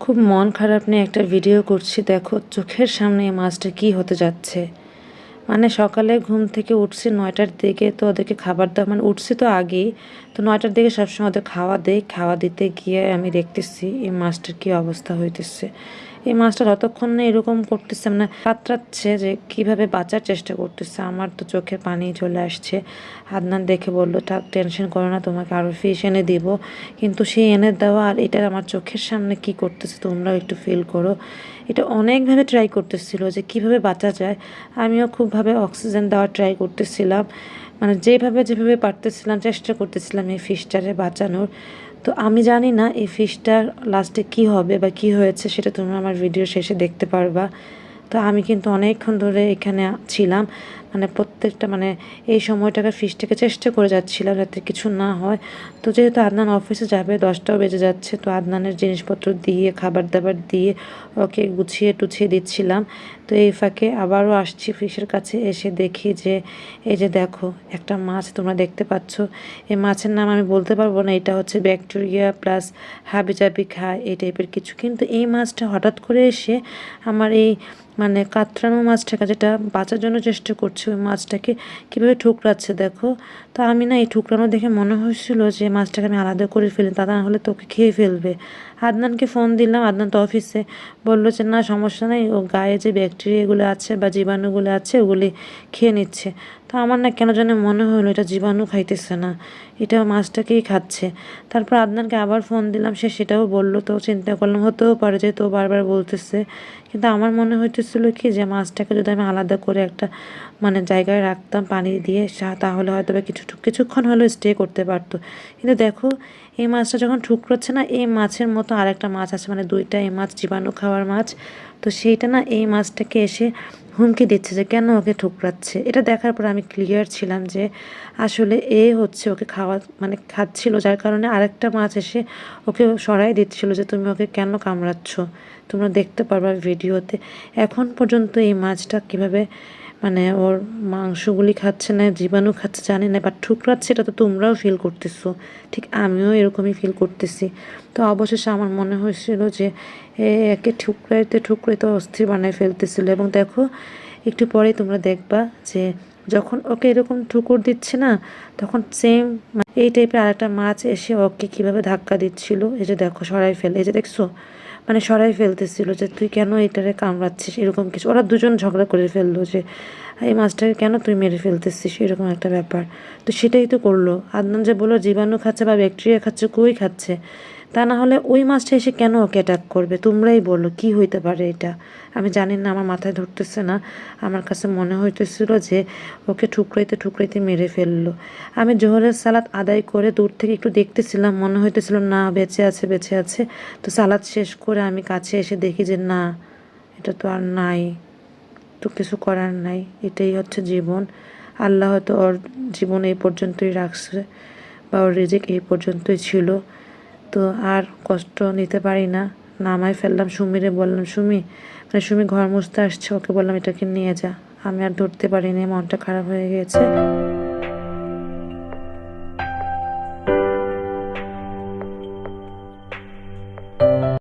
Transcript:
খুব মন খারাপ নিয়ে একটা ভিডিও করছি। দেখো চোখের সামনে এই মাছটা কি হতে যাচ্ছে। মানে সকালে ঘুম থেকে উঠছি 9টার দিকে, তো ওদেরকে খাবার দাবার মানে উঠছি তো আগেই, তো 9টার দিকে সবসময় ওদের খাওয়া দেই। খাওয়া দিতে গিয়ে আমি দেখতেছি এই মাছটার কি অবস্থা হইতেছে। এই মাছটা যতক্ষণ না এরকম করতেছে, মানে কাতরাচ্ছে, যে কিভাবে বাঁচার চেষ্টা করতেছে, আমার তো চোখে পানি চলে আসছে। আদনান দেখে বললো, থাক টেনশন করো না, তোমাকে আরও ফিশ এনে দিব। কিন্তু সেই এনে দেওয়া আর এটা আমার চোখের সামনে কি করতেছে তোমরাও একটু ফিল করো। এটা অনেকভাবে ট্রাই করতেছিল যে কিভাবে বাঁচা যায়। আমিও খুবভাবে অক্সিজেন দেওয়ার ট্রাই করতেছিলাম, মানে যেভাবে পারতেছিলাম চেষ্টা করতেছিলাম এই ফিশটারে বাঁচানোর। তো আমি জানি না এই ফিশটার লাস্টে কি হবে বা কি হয়েছে, সেটা তোমরা আমার ভিডিও শেষে দেখতে পারবা। তো আমি কিন্তু অনেকক্ষণ ধরে এখানে ছিলাম, মানে প্রত্যেকটা মানে এই সময়টাকে ফিশটাকে চেষ্টা করে যাচ্ছিলাম যাতে কিছু না হয়। তো যেহেতু আদনান অফিসে যাবে, 10টাও বেজে যাচ্ছে, তো আদনানের জিনিসপত্র দিয়ে খাবার দাবার দিয়ে ওকে গুছিয়ে টুছিয়ে দিচ্ছিলাম। তো এই ফাঁকে আবারও আসছি ফিশের কাছে, এসে দেখি যে এই যে দেখো একটা মাছ তোমরা দেখতে পাচ্ছ। এই মাছের নাম আমি বলতে পারবো না, এটা হচ্ছে ব্যাকটেরিয়া প্লাস হাবিজাবি খায় এই টাইপের কিছু। কিন্তু এই মাছটা হঠাৎ করে এসে আমার এই মানে কাতরানো মাছটাকে, যেটা বাঁচার জন্য চেষ্টা করছে, ওই মাছটাকে কীভাবে ঠুকরাচ্ছে দেখো। তো আমি না এই ঠুকরানো দেখে মনে হয়েছিল যে মাছটাকে আমি আলাদা করে ফেলি, তা না হলে তোকে খেয়ে ফেলবে। আদনানকে ফোন দিলাম, আদনান তো অফিসে, বললো যে না সমস্যা নেই, ও গায়ে যে ব্যাকটেরিয়াগুলো আছে বা জীবাণুগুলো আছে ওগুলি খেয়ে নিচ্ছে। তো আমার না কেন জানি মনে হলো এটা জীবাণু খাইতেছে না, এটা মাছটাকেই খাচ্ছে। তারপর আদনানকে আবার ফোন দিলাম, সে সেটাও বললো। তো চিন্তা করলাম হতেও পারে যে তো বারবার বলতেছে, কিন্তু আমার মনে হইতেছিল কি যে মাছটাকে যদি আমি আলাদা করে একটা মানে জায়গায় রাখতাম পানি দিয়ে, তাহলে হয়তো বা কিছুক্ষণ হলেও স্টে করতে পারতো। কিন্তু দেখো এই মাছটা যখন ঠুকরোচ্ছে না, এই মাছের মতো আরেকটা মাছ আছে, মানে দুইটা এই মাছ জীবাণু খাওয়ার মাছ। তো সেইটা না এই মাছটাকে এসে হুমকি দিচ্ছে যে কেন ওকে ঠুকরাচ্ছে। এটা দেখার পর আমি ক্লিয়ার ছিলাম যে আসলে হচ্ছে ওকে খাওয়া মানে খাচ্ছিল, যার কারণে আরেকটা মাছ এসে ওকে সরাই দিচ্ছিল যে তুমি ওকে কেন কামড়াচ্ছ। তোমরা দেখতে পারবা ভিডিওতে। এখন পর্যন্ত এই মাছটা কিভাবে মানে ওর মাংসগুলি খাচ্ছে না, জীবাণু খাচ্ছে জানি না, বাট ঠুকরাচ্ছে, এটা তো তোমরাও ফিল করতেছো, ঠিক আমিও এরকমই ফিল করতেছি। তো অবশেষে আমার মনে হয়েছিল যে একে ঠুকরাইতে অস্থির বানায় ফেলতেছিল। এবং দেখো একটু পরেই তোমরা দেখবা যে যখন ওকে এরকম ঠুকুর দিচ্ছে না, তখন সেম এই টাইপের আরেকটা মাছ এসে ওকে কিভাবে ধাক্কা দিচ্ছিল। এই যে দেখো সরাই ফেলে, এই যে দেখছো, মানে সরাই ফেলতেছিল যে তুই কেন এটারে কামড়াচ্ছিস, এরকম কিছু। ওরা দুজন ঝগড়া করে ফেললো যে এই মাছটাকে কেন তুই মেরে ফেলতেছিস, এরকম একটা ব্যাপার। তো সেটাই তো করলো। আদনান যে বললো জীবাণু খাচ্ছে বা ব্যাকটেরিয়া খাচ্ছে, কই খাচ্ছে, তা না হলে ওই মাছটা এসে কেন ওকে অ্যাটাক করবে, তোমরাই বলো কি হইতে পারে এটা। আমি জানি না, আমার মাথায় ধরতেছে না। আমার কাছে মনে হইতেছিল যে ওকে ঠুকরাইতে মেরে ফেললো। আমি জোহরের সালাত আদায় করে দূর থেকে একটু দেখতেছিলাম, মনে হইতেছিল না বেঁচে আছে। তো সালাত শেষ করে আমি কাছে এসে দেখি যে না, এটা তো আর নাই, তো কিছু করার নাই, এটাই হচ্ছে জীবন। আল্লাহ হয়তো ওর জীবন এই পর্যন্তই রাখছে, বা ওর রিজিক এই পর্যন্তই ছিল। তো আর কষ্ট নিতে পারি না, নামায় ফেললাম। সুমিরে বললাম, সুমি ঘর মুছতে আসছে, ওকে বললাম এটাকে নিয়ে যা। আমি আর ধরতে পারিনি, মনটা খারাপ হয়ে গিয়েছে।